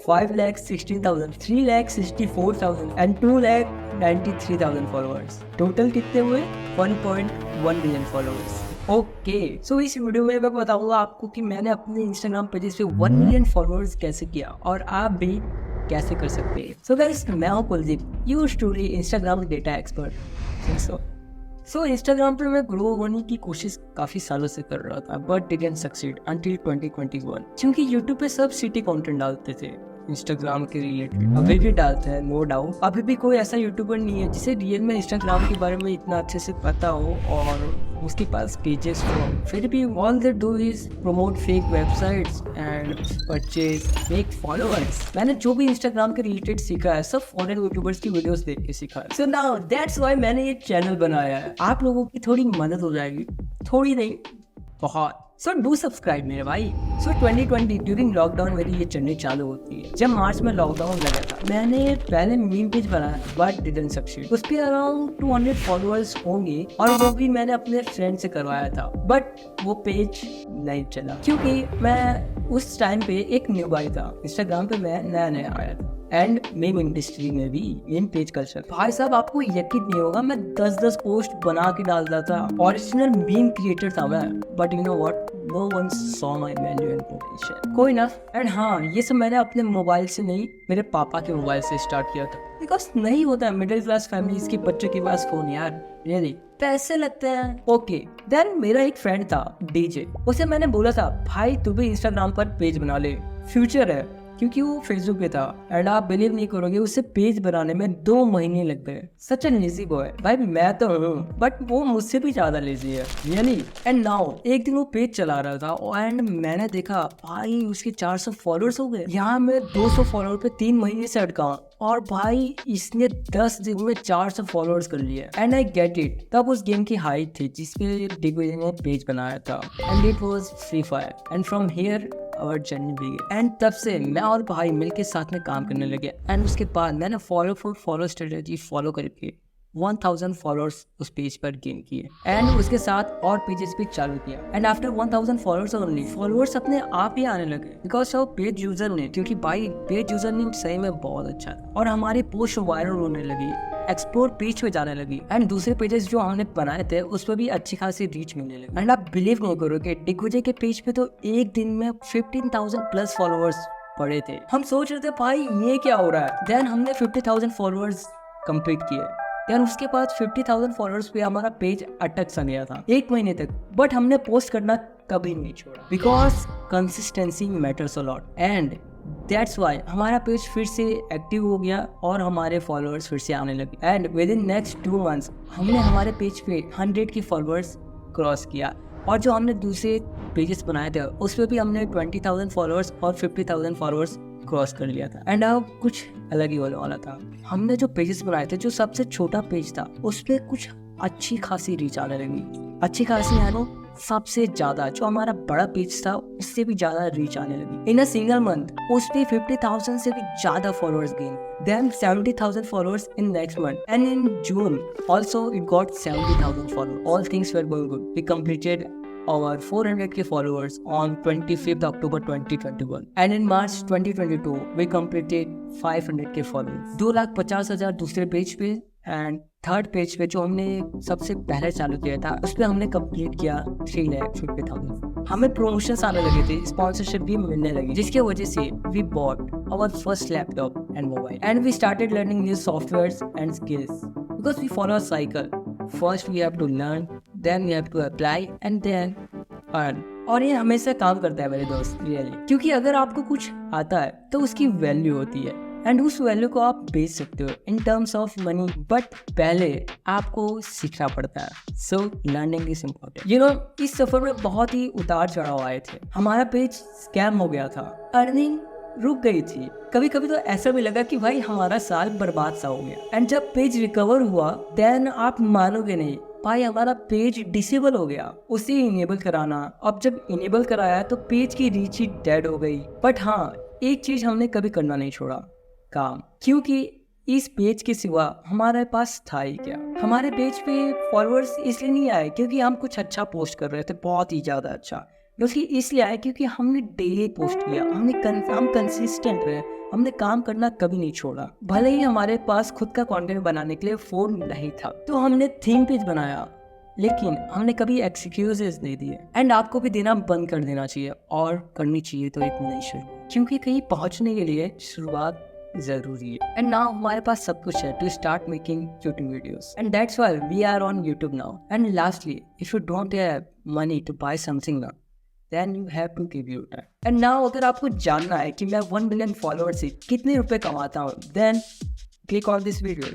5,16,000, 3,64,000 and 2,93,000 followers. Total कितने हुए? 1.1 million followers. Okay, सो इस वीडियो में मैं बताऊंगा आपको कि मैंने अपने इंस्टाग्राम पेजेस पे 1 मिलियन फॉलोअर्स कैसे किया और आप भी कैसे कर सकते हैं। सो गाइस, मैं हूं Kuldeep, your truly Instagram data expert. So Instagram पे मैं ग्रो होने की कोशिश काफ़ी सालों से कर रहा था, बट डिडंट सक्सीड अंटिल 2021, क्योंकि यूट्यूब पे सब सिटी कंटेंट डालते थे इंस्टाग्राम के रिलेटेड। अभी भी डालते हैं, नो डाउट। अभी भी कोई ऐसा यूट्यूबर नहीं है जिसे रियल में इंस्टाग्राम के बारे में इतना अच्छे से पता हो और उसके पास पेजेस हो। फिर भी all they do is promote fake websites and purchase fake followers. मैंने जो भी इंस्टाग्राम के रिलेटेड सीखा है, सब फॉरेन यूट्यूबर्स की वीडियोस देख के सीखा है। सो नाउ दैट्स व्हाई मैंने ये चैनल बनाया है। आप लोगों की थोड़ी मदद हो जाएगी, थोड़ी नहीं, बहुत। सो डू सब्सक्राइब मेरे भाई। सो 2020 ड्यूरिंग लॉकडाउन मेरी ये जर्नी चालू होती है। जब मार्च में लॉकडाउन लगा था, मैंने पहले मीम पेज बनाया बट डिडंट सक्सीड। उस पे अराउंड 200 फॉलोअर्स होंगे और वो भी मैंने अपने फ्रेंड से करवाया था, बट वो पेज नहीं चला क्योंकि मैं उस टाइम पे एक न्यू बॉय था। इंस्टाग्राम पे मैं नया आया था एंड मीम इंडस्ट्री में भी मीम पेज कल्चर। भाई साहब, आपको यकीन नहीं होगा, मैं 10 पोस्ट बना के डालता था। ओरिजिनल मीम क्रिएटर था मैं, but you know what, no one saw my value and potential. कोई ना। एंड हाँ, ये सब मैंने अपने मोबाइल से नहीं, मेरे पापा के मोबाइल से स्टार्ट किया था, बिकॉज नहीं होता है मिडिल क्लास फैमिलीज के बच्चों के पास फोन यार, रियली पैसे लगते हैं। ओके, देन मेरा एक फ्रेंड था डीजे, उसे मैंने बोला था भाई तू भी इंस्टाग्राम पर पेज बना ले, फ्यूचर है, क्योंकि वो फेसबुक पे था। एंड आप बिलीव नहीं करोगे, उसे पेज बनाने में 2 महीने लग गए। सच ए लेजी बॉय। भाई मैं तो हूँ, बट वो मुझसे भी ज्यादा लेजी है, रियली। एंड नाउ एक दिन वो पेज चला रहा था एंड मैंने देखा भाई उसके 400 फॉलोअर्स हो गए। यहाँ मैं 200 फॉलोअर पे 3 महीने से अटका हूँ और भाई इसने 10 दिन में 400 फॉलोअर्स कर लिए। And I get it. तब उस गेम की हाइट थी जिसपे दिग्विजय ने पेज बनाया था and it was free fire. And from here और जर्नी बिगिन। एंड तब से मैं और भाई मिलके साथ में काम करने लगे। एंड उसके बाद मैंने फॉलो स्ट्रेटेजी फॉलो करके 1000 फॉलोअर्स उस पेज पर गेन किए एंड उसके साथ और पेजेस भी चालू किया। And after 1000 followers only, followers अपने आप ही आने लगे बिकॉज ऑफ पेज यूजर ने, क्योंकि भाई पेज यूजर ने सही में बहुत अच्छा था और हमारी पोस्ट वायरल होने लगी, एक्सप्लोर पेज पे जाने लगी एंड दूसरे पेजेस जो हमने बनाए थे उस पर भी अच्छी खासी रीच मिलने लगी। एंड आप बिलीव नहीं करोगे, दिग्विजय के पेज पे तो एक दिन में 15,000 प्लस फॉलोअर्स पड़े थे। हम सोच रहे थे भाई ये क्या हो रहा है। देन हमने 50,000 फॉलोअर्स कंप्लीट किए। देन उसके बाद 50,000 फॉलोअर्स पे हमारा पेज अटक सा गया था 1 महीने तक, बट हमने पोस्ट करना कभी नहीं छोड़ा because consistency matters a lot. And that's why हमारा पेज फिर से एक्टिव हो गया और हमारे फॉलोअर्स फिर से आने लगे। And with in next 2 months हमने हमारे पेज पे 100 की फॉलोअर्स क्रॉस किया और जो हमने दूसरे पेजेस बनाए थे उस पर भी हमने 20,000 फॉलोअर्स और 50,000 फॉलोअर्स क्रॉस कर लिया था। एंड अब कुछ अलग ही होने वाला था। हमने जो पेजेस बनाए थे, जो सबसे छोटा पेज था उस पर कुछ अच्छी खासी रीच आने लगी। अच्छी खासी यानी सबसे ज्यादा। जो हमारा बड़ा पेज था उससे भी ज्यादा रीच आने लगी। इन अ सिंगल मंथ उस पे 50,000 से भी ज्यादा followers gain, then 70,000 followers in next month, and in June also it got 70,000 followers. All things were going good. We completed our 400k followers on 25th October 2021, and in March 2022 we completed 500k followers. 2,50,000 दूसरे page पे and third page पे जो हमने सबसे पहले चालू किया था उस पर हमने कंप्लीट किया 3,50,000। हमें प्रमोशंस आने लगे थे, स्पॉन्सरशिप भी मिलने लगी, जिसके वजह से we bought our first laptop and mobile, and we started learning new softwares and skills because we follow a cycle. First we have to learn, then we have to apply, and then earn. और ये हमेशा काम करता है मेरे दोस्त, really, क्योंकि अगर आपको कुछ आता है तो उसकी वैल्यू होती है एंड उस वैल्यू को आप बेच सकते हो in terms of money, but पहले आपको सीखना पड़ता है। So learning is important. You know, इस सफर में बहुत ही उतार चढ़ाव आए थे। हमारा पेज स्कैम हो गया था, अर्निंग रुक गई थी, कभी कभी तो ऐसा भी लगा कि भाई हमारा साल बर्बाद सा हो गया। एंड जब पेज रिकवर हुआ देन आप मानोगे नहीं भाई, हमारा पेज डिसेबल हो गया, उसे इनेबल कराना। अब जब इनेबल कराया तो पेज की रीच ही डेड हो गई। बट हाँ, एक चीज हमने कभी करना नहीं छोड़ा, काम, क्योंकि इस पेज के सिवा हमारे पास था ही क्या। हमारे पेज पे फॉलोअर्स इसलिए नहीं आए क्योंकि हम कुछ अच्छा पोस्ट कर रहे थे, बहुत ही ज्यादा अच्छा, बल्कि इसलिए आए क्योंकि हमने डेली पोस्ट किया, हम कंसिस्टेंट रहे, हमने काम करना कभी नहीं छोड़ा। भले ही हमारे पास खुद का कंटेंट बनाने के लिए फोन नहीं था, तो हमने थीम पेज बनाया, लेकिन हमने कभी एक्सक्यूजेस नहीं दिए। एंड आपको भी देना बंद कर देना चाहिए, और करनी चाहिए तो एक नई शुरू, क्योंकि कहीं पहुंचने के लिए शुरुआत जरूरी है। एंड नाउ हमारे पास सब कुछ है to start making YouTube videos, and that's why we are on YouTube now. And lastly, if you don't have money to buy something now, then you have to give your time. And now अगर आपको जानना है कि मैं 1 million follower से कितने रुपए कमाता हूँ, then click on this video.